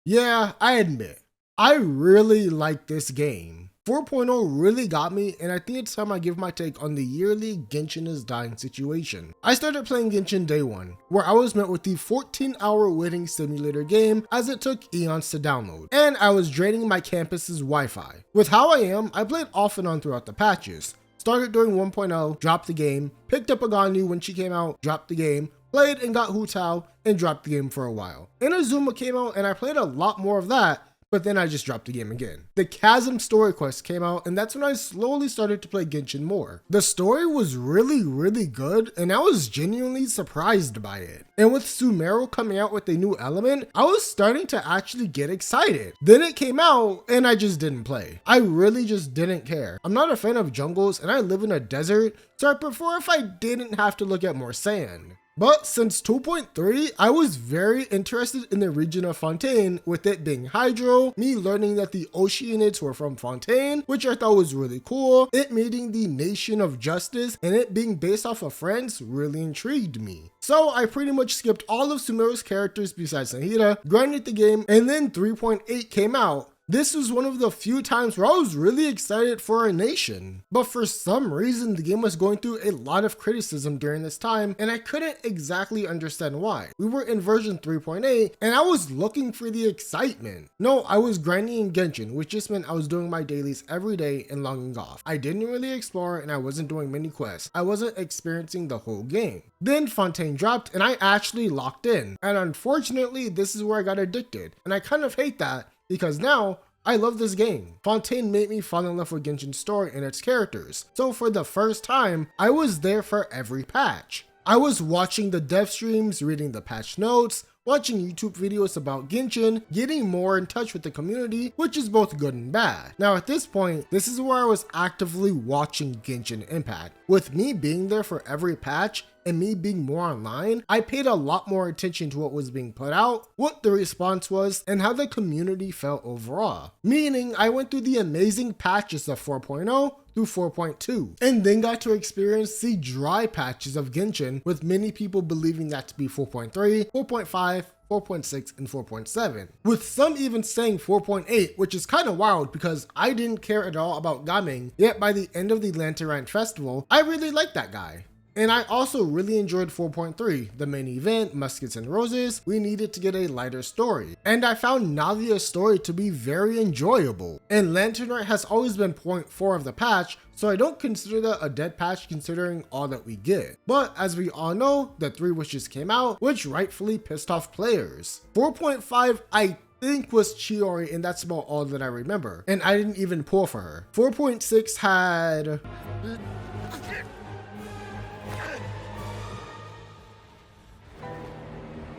Yeah, I admit, I really like this game. 4.0 really got me, and I think it's time I give my take on the yearly Genshin is dying situation. I started playing Genshin day one, where I was met with the 14-hour waiting simulator game as it took eons to download, and I was draining my campus's Wi-Fi. With how I am, I played off and on throughout the patches. Started during 1.0, dropped the game, picked up Aganu when she came out, dropped the game, played and got Hu Tao, and dropped the game for a while. Inazuma came out and I played a lot more of that, but then I just dropped the game again. The Chasm story quest came out, and that's when I slowly started to play Genshin more. The story was really good, and I was genuinely surprised by it. And with Sumeru coming out with a new element, I was starting to actually get excited. Then it came out, and I just didn't play. I really just didn't care. I'm not a fan of jungles, and I live in a desert, so I prefer if I didn't have to look at more sand. But since 2.3, I was very interested in the region of Fontaine, with it being Hydro, me learning that the Oceanids were from Fontaine, which I thought was really cool, it meeting the Nation of Justice, and it being based off of friends really intrigued me. So I pretty much skipped all of Sumeru's characters besides Nahida, grinded the game, and then 3.8 came out. This was one of the few times where I was really excited for a nation. But for some reason, the game was going through a lot of criticism during this time, and I couldn't exactly understand why. We were in version 3.8, and I was looking for the excitement. No, I was grinding in Genshin, which just meant I was doing my dailies every day and logging off. I didn't really explore, and I wasn't doing many quests. I wasn't experiencing the whole game. Then Fontaine dropped, and I actually locked in. And unfortunately, this is where I got addicted. And I kind of hate that, because now I love this game. Fontaine made me fall in love with Genshin's story and its characters. So for the first time, I was there for every patch. I was watching the dev streams, reading the patch notes, watching YouTube videos about Genshin, getting more in touch with the community, which is both good and bad. Now at this point, this is where I was actively watching Genshin Impact. With me being there for every patch, and me being more online, I paid a lot more attention to what was being put out, what the response was, and how the community felt overall. Meaning, I went through the amazing patches of 4.0 through 4.2, and then got to experience the dry patches of Genshin, with many people believing that to be 4.3, 4.5, 4.6, and 4.7, with some even saying 4.8, which is kind of wild because I didn't care at all about Gaming, yet by the end of the Lanterang Festival, I really liked that guy. And I also really enjoyed 4.3, the main event, Muskets and Roses. We needed to get a lighter story. And I found Nadia's story to be very enjoyable. And Lantern has always been point 4 of the patch, so I don't consider that a dead patch considering all that we get. But as we all know, the 3 Wishes came out, which rightfully pissed off players. 4.5, I think was Chiori, and that's about all that I remember. And I didn't even pull for her. 4.6 had...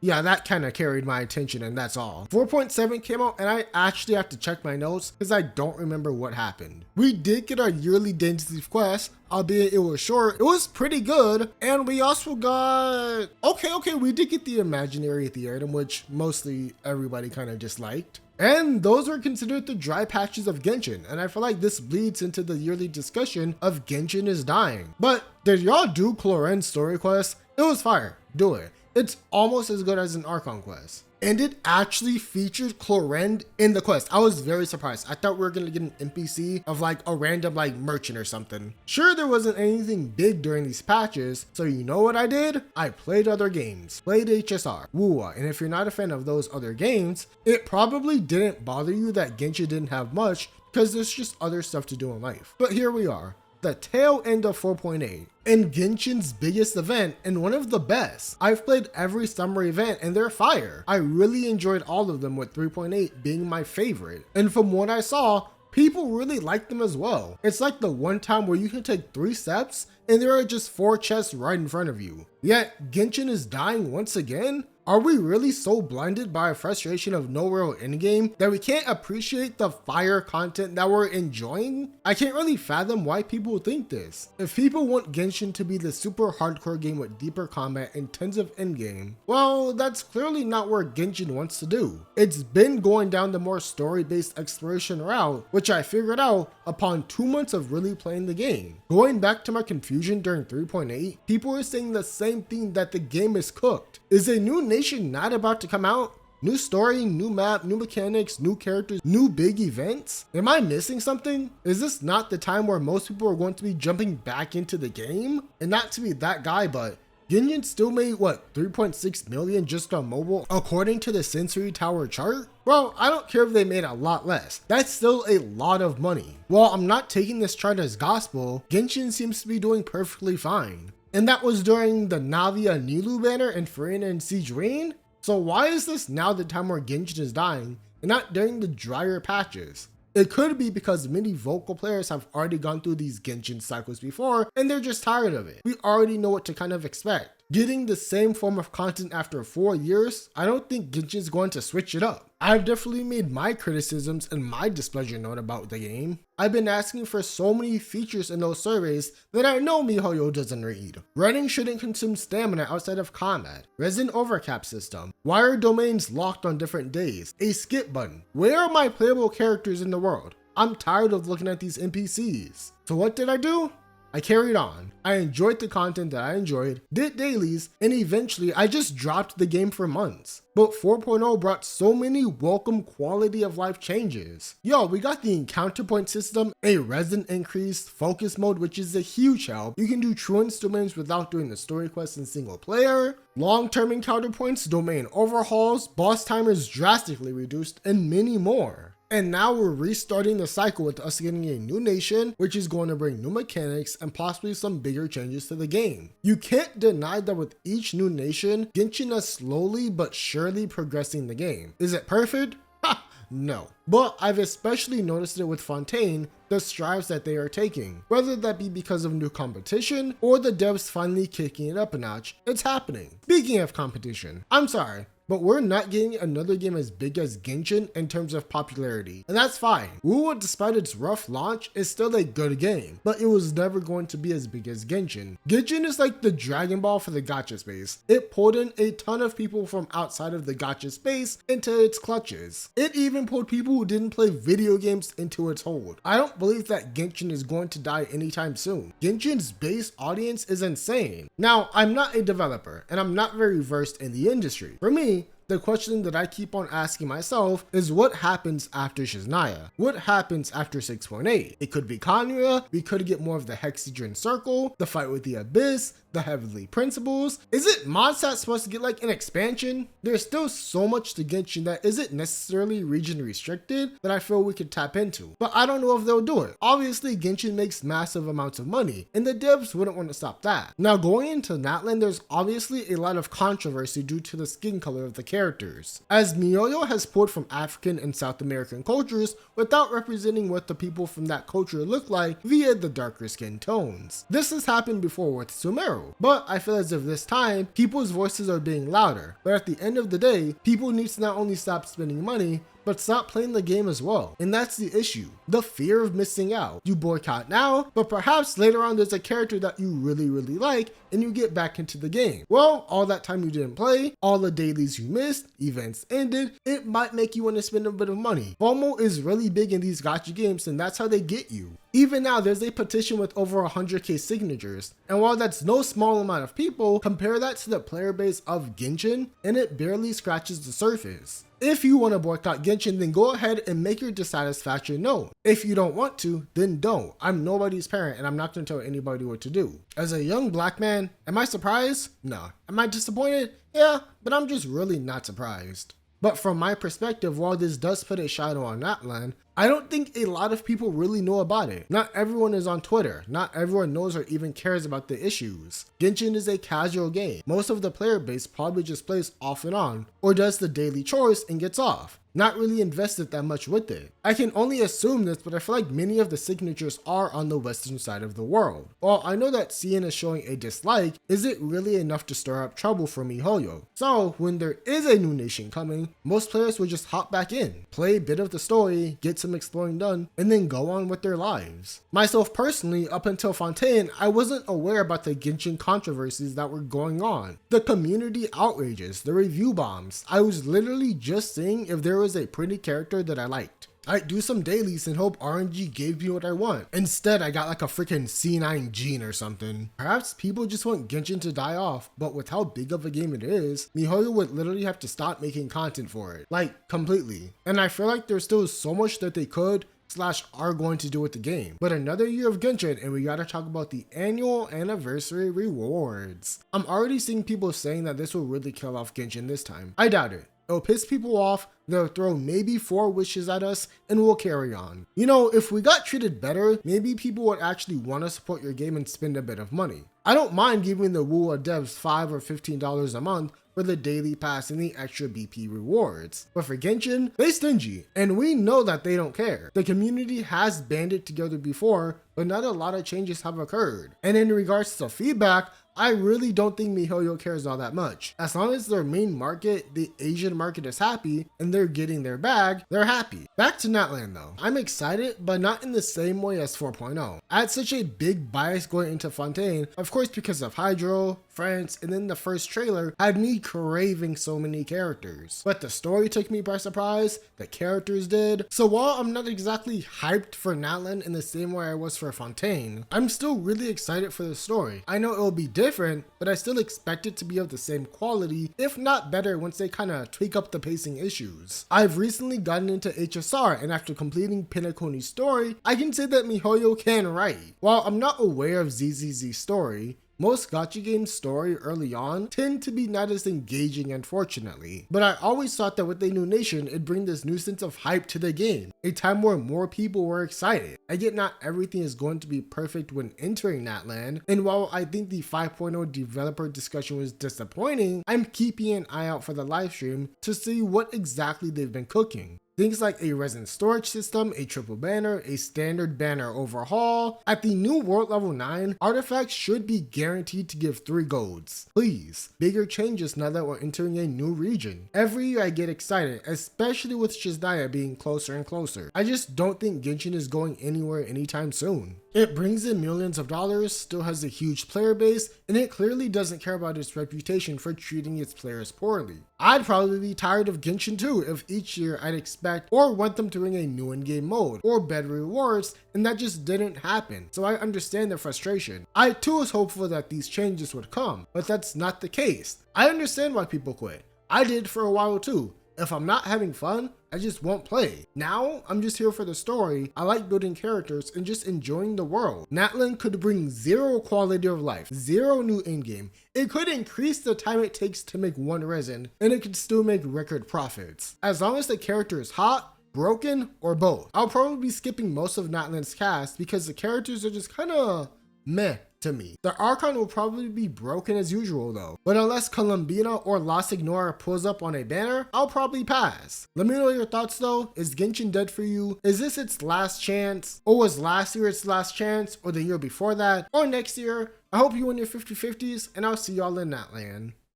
yeah, that kind of carried my attention, and that's all. 4.7 came out, and I actually have to check my notes because I don't remember what happened. We did get our yearly Density quest, albeit it was short. It was pretty good, and we also got... Okay, we did get the Imaginary Theater, which mostly everybody kind of disliked. And those were considered the dry patches of Genshin, and I feel like this bleeds into the yearly discussion of Genshin is dying. But did y'all do Cloren's story quest? It was fire. Do it. It's almost as good as an Archon quest. And it actually featured Clorend in the quest. I was very surprised. I thought we were gonna get an NPC of like a random like merchant or something. Sure, there wasn't anything big during these patches, so you know what I did? I played other games. Played HSR, Wuwa, and if you're not a fan of those other games, it probably didn't bother you that Genshin didn't have much because there's just other stuff to do in life. But here we are. The tail end of 4.8, and Genshin's biggest event and one of the best. I've played every summer event and they're fire. I really enjoyed all of them, with 3.8 being my favorite. And from what I saw, people really like them as well. It's like the one time where you can take 3 steps and there are just 4 chests right in front of you. Yet Genshin is dying once again? Are we really so blinded by a frustration of no real endgame that we can't appreciate the fire content that we're enjoying? I can't really fathom why people think this. If people want Genshin to be the super hardcore game with deeper combat and tons of endgame, well, that's clearly not where Genshin wants to do. It's been going down the more story-based exploration route, which I figured out upon 2 months of really playing the game. Going back to my confusion during 3.8, people were saying the same thing, that the game is cooked. Is a new nation not about to come out? New story, new map, new mechanics, new characters, new big events? Am I missing something? Is this not the time where most people are going to be jumping back into the game? And not to be that guy, but Genshin still made what, 3.6 million just on mobile according to the Sensory Tower chart? Bro, I don't care if they made a lot less. That's still a lot of money. While I'm not taking this chart as gospel, Genshin seems to be doing perfectly fine. And that was during the Navia Nilu banner and Farina and Siege Reign? So why is this now the time where Genshin is dying and not during the drier patches? It could be because many vocal players have already gone through these Genshin cycles before and they're just tired of it. We already know what to kind of expect. Getting the same form of content after 4 years, I don't think Genshin is going to switch it up. I've definitely made my criticisms and my displeasure known about the game. I've been asking for so many features in those surveys that I know miHoYo doesn't read. Running shouldn't consume stamina outside of combat. Resin overcap system. Why are domains locked on different days? A skip button. Where are my playable characters in the world? I'm tired of looking at these NPCs. So what did I do? I carried on. I enjoyed the content that I enjoyed, did dailies, and eventually I just dropped the game for months. But 4.0 brought so many welcome quality of life changes. Yo, we got the encounter point system, a resin increase, focus mode, which is a huge help. You can do truance domains without doing the story quests in single player, long-term encounter points, domain overhauls, boss timers drastically reduced, and many more. And now we're restarting the cycle with us getting a new nation, which is going to bring new mechanics and possibly some bigger changes to the game. You can't deny that with each new nation, Genshin is slowly but surely progressing the game. Is it perfect? Ha! No. But I've especially noticed it with Fontaine, the strides that they are taking. Whether that be because of new competition or the devs finally kicking it up a notch, it's happening. Speaking of competition, I'm sorry, but we're not getting another game as big as Genshin in terms of popularity, and that's fine. Wuwa, despite its rough launch, is still a good game, but it was never going to be as big as Genshin. Genshin is like the Dragon Ball for the gacha space. It pulled in a ton of people from outside of the gacha space into its clutches. It even pulled people who didn't play video games into its hold. I don't believe that Genshin is going to die anytime soon. Genshin's base audience is insane. Now, I'm not a developer, and I'm not very versed in the industry. For me, the question that I keep on asking myself is what happens after Shiznaya? What happens after 6.8? It could be Kanya, we could get more of the Hexadron Circle, the fight with the Abyss, the Heavenly Principles. Is it Modsat supposed to get like an expansion? There's still so much to Genshin that isn't necessarily region restricted that I feel we could tap into, but I don't know if they'll do it. Obviously, Genshin makes massive amounts of money, and the devs wouldn't want to stop that. Now, going into Natlan, there's obviously a lot of controversy due to the skin color of the characters, as miHoYo has pulled from African and South American cultures without representing what the people from that culture look like via the darker skin tones. This has happened before with Sumeru, but I feel as if this time, people's voices are being louder. But at the end of the day, people need to not only stop spending money, but stop playing the game as well. And that's the issue, the fear of missing out. You boycott now, but perhaps later on there's a character that you really like and you get back into the game. Well, all that time you didn't play, all the dailies you missed, events ended, it might make you want to spend a bit of money. FOMO is really big in these gacha games, and that's how they get you. Even now, there's a petition with over 100k signatures, and while that's no small amount of people, compare that to the player base of Genshin, and it barely scratches the surface. If you want to boycott Genshin, then go ahead and make your dissatisfaction known. If you don't want to, then don't. I'm nobody's parent, and I'm not going to tell anybody what to do. As a young black man, am I surprised? No. Am I disappointed? Yeah, but I'm just really not surprised. But from my perspective, while this does put a shadow on Natlan, I don't think a lot of people really know about it. Not everyone is on Twitter. Not everyone knows or even cares about the issues. Genshin is a casual game. Most of the player base probably just plays off and on, or does the daily chores and gets off. Not really invested that much with it. I can only assume this, but I feel like many of the signatures are on the western side of the world. While I know that CN is showing a dislike, is it really enough to stir up trouble for miHoYo? So when there is a new nation coming, most players will just hop back in, play a bit of the story, get some exploring done, and then go on with their lives. Myself personally, up until Fontaine, I wasn't aware about the Genshin controversies that were going on. The community outrages, the review bombs. I was literally just seeing if there was a pretty character that I liked. I'd do some dailies and hope RNG gave me what I want. Instead, I got like a freaking C9 gene or something. Perhaps people just want Genshin to die off, but with how big of a game it is, MiHoYo would literally have to stop making content for it. Like, completely. And I feel like there's still so much that they could / are going to do with the game. But another year of Genshin and we gotta talk about the annual anniversary rewards. I'm already seeing people saying that this will really kill off Genshin this time. I doubt it. It'll piss people off, they'll throw maybe 4 wishes at us, and we'll carry on. You know, if we got treated better, maybe people would actually want to support your game and spend a bit of money. I don't mind giving the WoA devs $5 or $15 a month for the daily pass and the extra BP rewards. But for Genshin, they stingy, and we know that they don't care. The community has banded together before, but not a lot of changes have occurred. And in regards to feedback, I really don't think MiHoYo cares all that much. As long as their main market, the Asian market, is happy and they're getting their bag, they're happy. Back to Natlan though. I'm excited, but not in the same way as 4.0. I had such a big bias going into Fontaine, of course because of Hydro, France, and then the first trailer had me craving so many characters. But the story took me by surprise, the characters did. So while I'm not exactly hyped for Natlan in the same way I was for Fontaine, I'm still really excited for the story. I know it'll be different, but I still expect it to be of the same quality, if not better once they kinda tweak up the pacing issues. I've recently gotten into HSR, and after completing Pinnaconi's story, I can say that MiHoYo can write. While I'm not aware of ZZZ's story, most gacha games' story early on tend to be not as engaging, unfortunately. But I always thought that with a new nation, it'd bring this new sense of hype to the game, a time where more people were excited. I get not everything is going to be perfect when entering Natlan, and while I think the 5.0 developer discussion was disappointing, I'm keeping an eye out for the livestream to see what exactly they've been cooking. Things like a resin storage system, a triple banner, a standard banner overhaul. At the new world level 9, artifacts should be guaranteed to give 3 golds. Please, bigger changes now that we're entering a new region. Every year I get excited, especially with Shizdaya being closer and closer. I just don't think Genshin is going anywhere anytime soon. It brings in millions of dollars, still has a huge player base, and it clearly doesn't care about its reputation for treating its players poorly. I'd probably be tired of Genshin too if each year I'd expect or want them to bring a new in-game mode or better rewards, and that just didn't happen, so I understand their frustration. I too was hopeful that these changes would come, but that's not the case. I understand why people quit. I did for a while too. If I'm not having fun, I just won't play. Now, I'm just here for the story. I like building characters and just enjoying the world. Natlan could bring 0 quality of life, 0 new in-game. It could increase the time it takes to make 1 resin, and it could still make record profits. As long as the character is hot, broken, or both. I'll probably be skipping most of Natlan's cast because the characters are just kinda meh to me. The Archon will probably be broken as usual though, but unless Columbina or La Signora pulls up on a banner, I'll probably pass. Let me know your thoughts though. Is Genshin dead for you? Is this its last chance? Or was last year its last chance? Or the year before that? Or next year? I hope you win your 50/50s, and I'll see y'all in Natlan.